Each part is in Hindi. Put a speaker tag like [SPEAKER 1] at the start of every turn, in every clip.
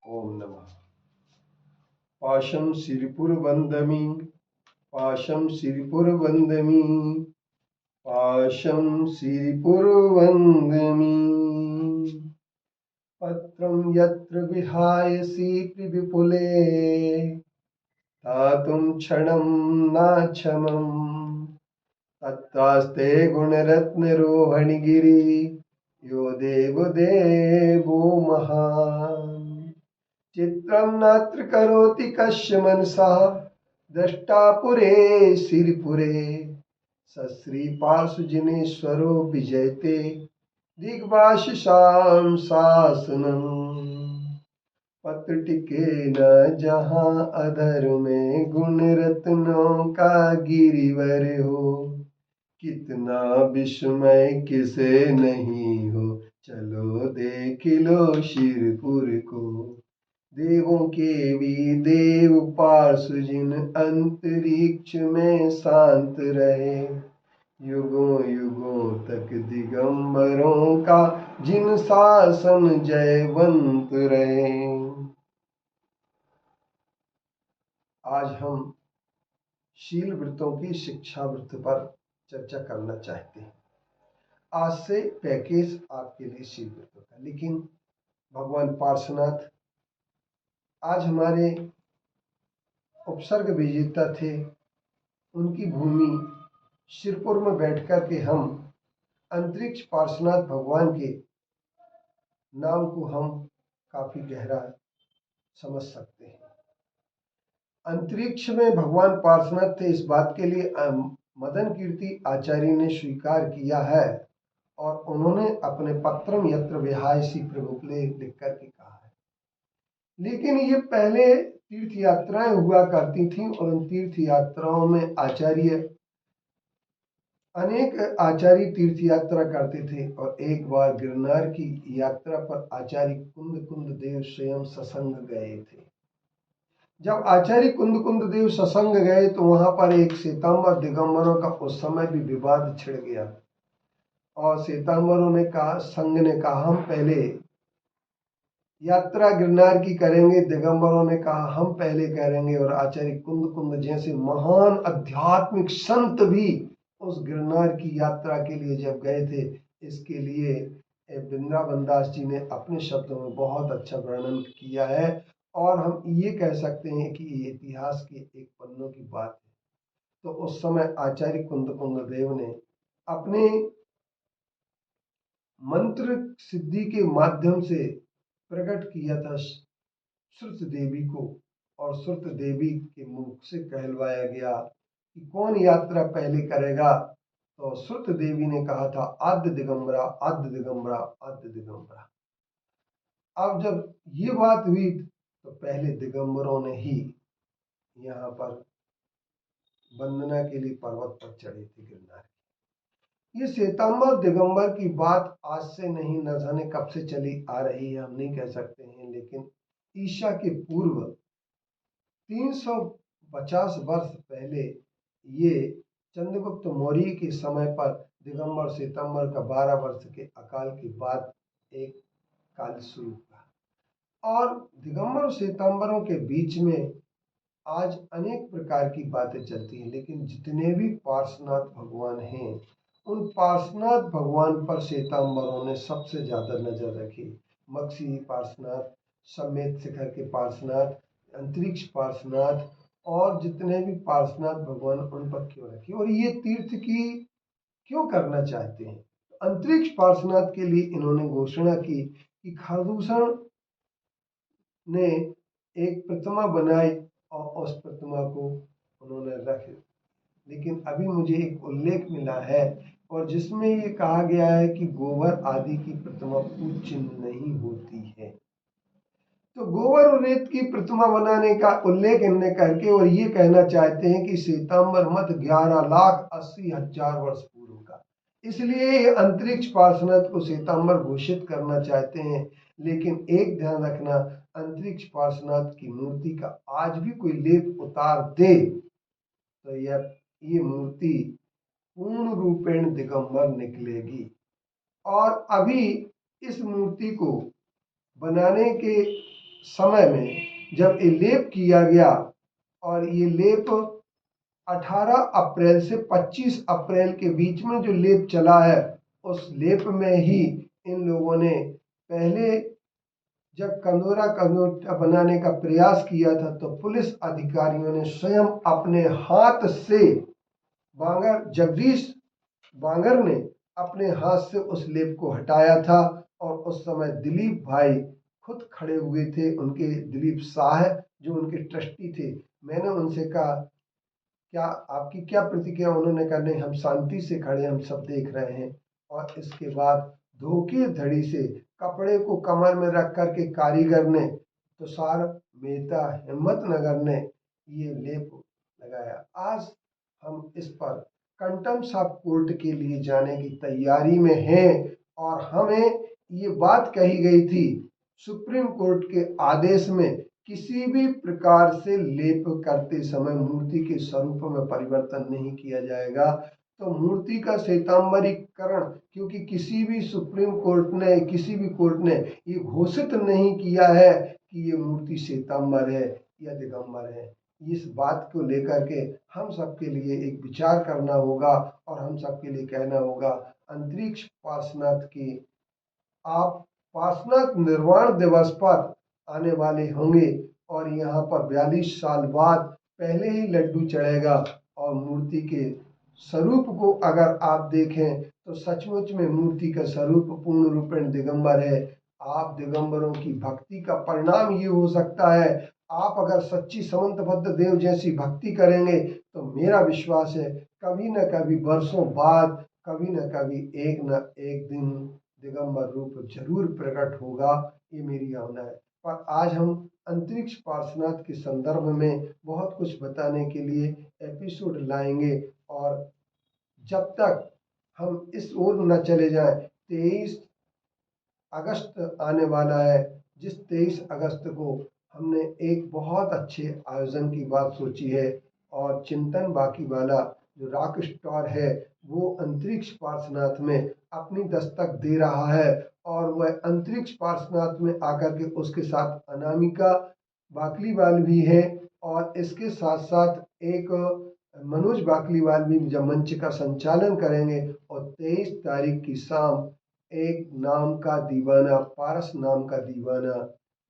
[SPEAKER 1] ओम नमः। पाशं सिरिपुरवन्दमि, पाशं सिरिपुरवन्दमि, पाशं सिरिपुरवन्दमि। पत्रं यत्र विहायसि विपुले, दातुं क्षणं नाक्षमम्। तत्रास्ते गुणरत्नरोहणगिरि, यो देवो महान्। चित्रं नात्र करोति कस्य मनसा, द्रष्टा पुरे सिरिपुरे। सश्रीपार्श्वजिनेश्वरो विजयते, दिग्भाषिषां शासनम्। पत्र टिके न जहाँ अधर में, गुण रत्नों का गिरिवर हो। कितना विस्मय किसे नहीं हो, चलो देख लो शिरपुर को। देवों के भी देव पार्श्व जिन, अंतरिक्ष में शांत रहे। युगों युगों तक दिगंबरों का, जिन शासन जयवंत रहे। आज हम शील व्रतों की शिक्षा व्रत पर चर्चा करना चाहते हैं। आज से पैकेज आपके लिए शील व्रतों का, लेकिन भगवान पार्श्वनाथ आज हमारे उपसर्ग विजेता थे। उनकी भूमि शिरपुर में बैठकर के हम अंतरिक्ष पार्श्वनाथ भगवान के नाम को हम काफी गहरा समझ सकते हैं। अंतरिक्ष में भगवान पार्श्वनाथ थे, इस बात के लिए मदन कीर्ति आचार्य ने स्वीकार किया है और उन्होंने अपने पत्रम यत्र विहायसी प्रभुपले लिख करके कहा है। लेकिन ये पहले तीर्थ यात्राएं हुआ करती थीं और उन तीर्थ यात्राओं में अनेक आचार्य तीर्थ यात्रा करते थे। और एक बार गिरनार की यात्रा पर आचार्य कुंद देव स्वयं सत्संग गए थे। जब आचार्य कुंद देव सत्संग गए तो वहां पर एक श्वेतांबर दिगंबरों का उस समय भी विवाद छिड़ गया और श्वेतांबरों ने कहा, संघ ने कहा हम पहले यात्रा गिरनार की करेंगे, दिगंबरों ने कहा हम पहले करेंगे। और आचार्य कुंद जैसे महान आध्यात्मिक संत भी उस गिरनार की यात्रा के लिए जब गए थे, इसके लिए वृंदावन दास जी ने अपने शब्दों में बहुत अच्छा वर्णन किया है। और हम ये कह सकते हैं कि ये इतिहास के एक पन्नों की बात है। तो उस समय आचार्य कुंद देव ने अपने मंत्र सिद्धि के माध्यम से प्रकट किया था श्रुत देवी को, और श्रुत देवी के मुख से कहलवाया गया कि कौन यात्रा पहले करेगा। तो श्रुत देवी ने कहा था आद्य दिगंबरा, आद्य दिगंबरा, आद्य दिगंबरा। अब जब ये बात हुई तो पहले दिगंबरों ने ही यहाँ पर वंदना के लिए पर्वत पर चढ़े थे गिरनार। ये श्वेतांबर दिगंबर की बात आज से नहीं, न जाने कब से चली आ रही है, हम नहीं कह सकते हैं। लेकिन ईशा के पूर्व 350 वर्ष पहले ये चंद्रगुप्त मौर्य के समय पर दिगंबर श्वेतांबर का 12 वर्ष के अकाल के बाद एक काल शुरू हुआ। और दिगंबर श्वेतांबरों के बीच में आज अनेक प्रकार की बातें चलती हैं, लेकिन जितने भी पार्श्वनाथ भगवान हैं, उन पार्श्वनाथ भगवान पर श्वेतांबरों ने सबसे ज्यादा नजर रखी। मक्षी पार्श्वनाथ, समेत शिखर के पार्श्वनाथ, अंतरिक्ष पार्श्वनाथ और जितने भी पार्श्वनाथ भगवान, उन पर क्यों रखी और ये तीर्थ की क्यों करना चाहते हैं। अंतरिक्ष पार्श्वनाथ के लिए इन्होंने घोषणा की कि खरदूषण ने एक प्रतिमा बनाई और उस प्रतिमा को उन्होंने रख। लेकिन अभी मुझे एक उल्लेख मिला है और जिसमें ये कहा गया है कि गोबर आदि की प्रतिमा पूज्य नहीं होती है। तो गोबर और रेत की प्रतिमा बनाने का उल्लेख इनने करके और ये कहना चाहते हैं कि श्वेतांबर मत 11,80,000 वर्ष पूर्व का, इसलिए ये अंतरिक्ष पार्श्वनाथ को श्वेतांबर घोषित करना चाहते हैं। लेकिन एक ध्यान रखना, अंतरिक्ष पार्श्वनाथ की मूर्ति का आज भी कोई लेप उतार दे तो ये मूर्ति पूर्ण रूपेण दिगंबर निकलेगी। और अभी इस मूर्ति को बनाने के समय में जब ये लेप किया गया, और ये लेप 18 अप्रैल से 25 अप्रैल के बीच में जो लेप चला है, उस लेप में ही इन लोगों ने पहले जब कंदोरा कचौटा बनाने का प्रयास किया था तो पुलिस अधिकारियों ने स्वयं अपने हाथ से जगदीश बांगर ने अपने हाथ से उस लेप को हटाया था। और उस समय दिलीप भाई खुद खड़े हुए थे, उनके दिलीप शाह जो उनके ट्रस्टी थे। मैंने उनसे कहा क्या आपकी क्या प्रतिक्रिया, उन्होंने कहा नहीं, हम शांति से खड़े, हम सब देख रहे हैं। और इसके बाद धोखेधड़ी से कपड़े को कमर में रख करके कारीगर ने, तुषार मेहता हिम्मतनगर ने ये लेप लगाया। आज हम इस पर कंटेम्प्ट ऑफ कोर्ट के लिए जाने की तैयारी में हैं। और हमें ये बात कही गई थी सुप्रीम कोर्ट के आदेश में, किसी भी प्रकार से लेप करते समय मूर्ति के स्वरूप में परिवर्तन नहीं किया जाएगा। तो मूर्ति का श्वेतांबरीकरण, क्योंकि किसी भी सुप्रीम कोर्ट ने, किसी भी कोर्ट ने ये घोषित नहीं किया है कि ये मूर्ति श्वेतांबर है या दिगंबर है। इस बात को लेकर के हम सबके लिए एक विचार करना होगा और हम सबके लिए कहना होगा, अंतरिक्ष पार्श्वनाथ की आप पार्श्वनाथ निर्वाण दिवस पर आने वाले होंगे और यहाँ पर 42 साल बाद पहले ही लड्डू चढ़ेगा। और मूर्ति के स्वरूप को अगर आप देखें तो सचमुच में मूर्ति का स्वरूप पूर्ण रूपेण दिगंबर है। आप दिगंबरों की भक्ति का परिणाम ये हो सकता है, आप अगर सच्ची समंतबद्ध देव जैसी भक्ति करेंगे तो मेरा विश्वास है कभी न कभी वर्षों बाद, कभी न कभी एक न एक दिन दिगंबर रूप जरूर प्रकट होगा। ये मेरी भावना है। पर आज हम अंतरिक्ष पार्श्वनाथ के संदर्भ में बहुत कुछ बताने के लिए एपिसोड लाएंगे। और जब तक हम इस ओर न चले जाएं, 23 अगस्त आने वाला है, जिस 23 अगस्त को हमने एक बहुत अच्छे आयोजन की बात सोची है। और चिंतन बाकी वाला जो रॉक स्टार है वो अंतरिक्ष पार्श्वनाथ में अपनी दस्तक दे रहा है। और वह अंतरिक्ष पार्श्वनाथ में आकर के उसके साथ अनामिका बाकलीवाल भी है। और इसके साथ साथ एक मनोज बाकलीवाल भी जब मंच का संचालन करेंगे। और 23 तारीख की शाम एक नाम का दीवाना, पारस नाम का दीवाना,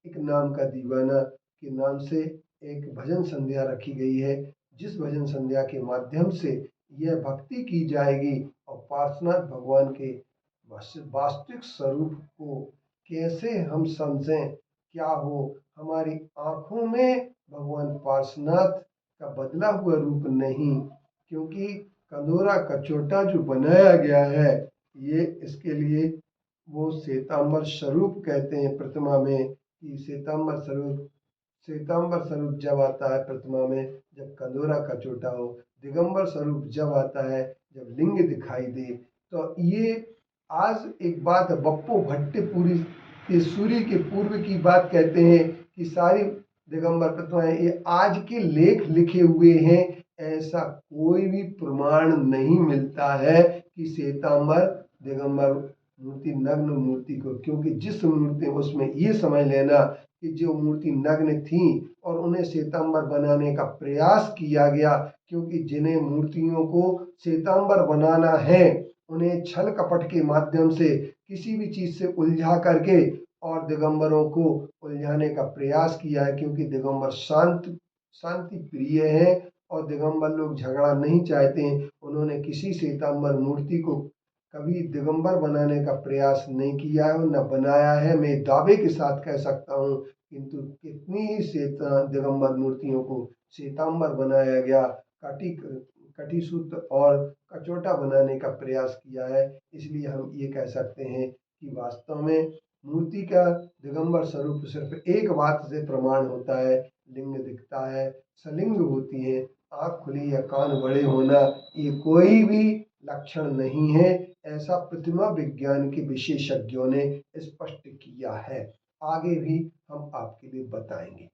[SPEAKER 1] एक नाम का दीवाना के नाम से एक भजन संध्या रखी गई है, जिस भजन संध्या के माध्यम से यह भक्ति की जाएगी और पार्श्वनाथ भगवान के वास्तविक स्वरूप को कैसे हम समझें, क्या हो हमारी आंखों में भगवान पार्श्वनाथ का बदला हुआ रूप नहीं। क्योंकि कंदोरा कचौटा जो बनाया गया है ये इसके लिए वो श्वेतांबर स्वरूप कहते हैं प्रतिमा में, कि श्वेतांबर स्वरूप जब आता है प्रतिमा में, जब कंदोरा कचौटा हो। दिगंबर स्वरूप जब आता है जब लिंग दिखाई दे। तो ये आज एक बात है, बप्पो भट्टपुरी के सूर्य के पूर्व की बात कहते हैं कि सारी दिगंबर प्रतिमाएं ये आज के लेख लिखे हुए हैं। ऐसा कोई भी प्रमाण नहीं मिलता है कि श्वेतांबर दिगंबर मूर्ति नग्न मूर्ति को, क्योंकि जिस मूर्ति उसमें ये समझ लेना कि जो मूर्ति नग्न थी और उन्हें श्वेतांबर बनाने का प्रयास किया गया, क्योंकि जिन्हें मूर्तियों को श्वेतांबर बनाना है उन्हें छल कपट के माध्यम से किसी भी चीज से उलझा करके और दिगंबरों को उलझाने का प्रयास किया है। क्योंकि दिगंबर शांति प्रिय है और दिगंबर लोग झगड़ा नहीं चाहते हैं। उन्होंने किसी श्वेतांबर मूर्ति को कभी दिगंबर बनाने का प्रयास नहीं किया है, न बनाया है। मैं दावे के साथ कह सकता हूँ, किंतु कितनी ही दिगंबर मूर्तियों को श्वेतांबर बनाया गया, कटिसूत्र और कचौटा बनाने का प्रयास किया है। इसलिए हम ये कह सकते हैं कि वास्तव में मूर्ति का दिगंबर स्वरूप सिर्फ एक बात से प्रमाण होता है, लिंग दिखता है, सलिंग होती है, आँख खुली या कान बड़े होना, ये कोई भी लक्षण नहीं है। ऐसा प्रतिमा विज्ञान के विशेषज्ञों ने स्पष्ट किया है। आगे भी हम आपके लिए बताएंगे।